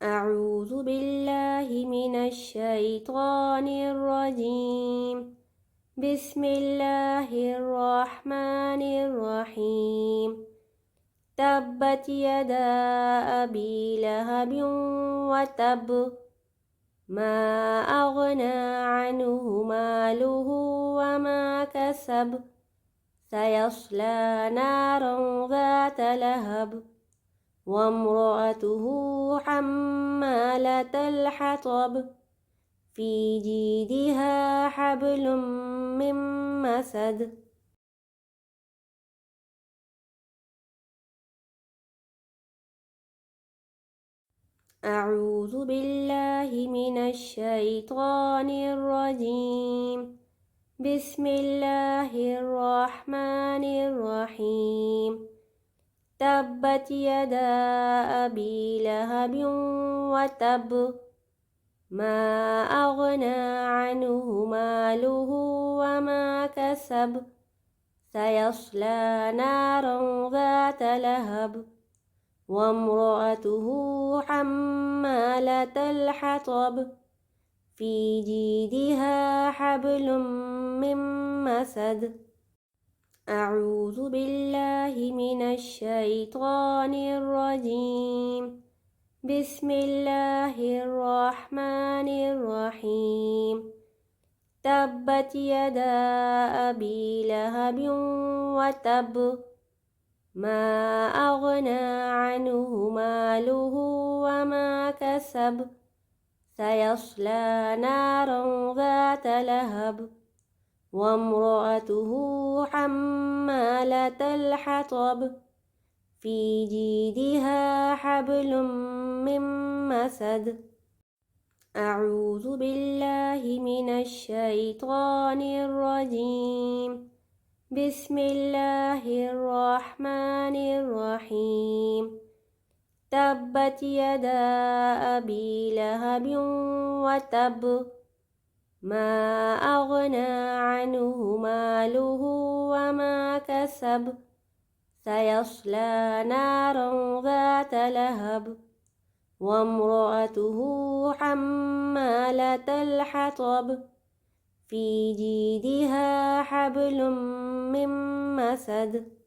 أعوذ بالله من الشيطان الرجيم. بسم الله الرحمن الرحيم. تبت يدا أبي لهب وتب، ما أغنى عنه ماله وما كسب، سيصلى نارا ذات لهب، وامرأته حمالة الحطب، في جيدها حبل من مسد. أعوذ بالله من الشيطان الرجيم. بسم الله الرحمن الرحيم. تبت يدا أبي لهب وتب، ما أغنى عنه ماله وما كسب، سيصلى نارا ذات لهب، وامرأته حمالة الحطب، في جيدها حبل من مسد. أعوذ بالله من الشيطان الرجيم. بسم الله الرحمن الرحيم. تبت يدا أبي لهب وتب، ما أغنى عنه ماله وما كسب، سيصلى نارا ذات لهب، وامرأته حمالة الحطب، في جيدها حبل من مسد. أعوذ بالله من الشيطان الرجيم. بسم الله الرحمن الرحيم. تبت يدا أبي لهب وتب، ما أغنى عنه ماله وما كسب، سيصلى نارا ذات لهب، وامرأته حمالة الحطب، في جيدها حبل من مسد.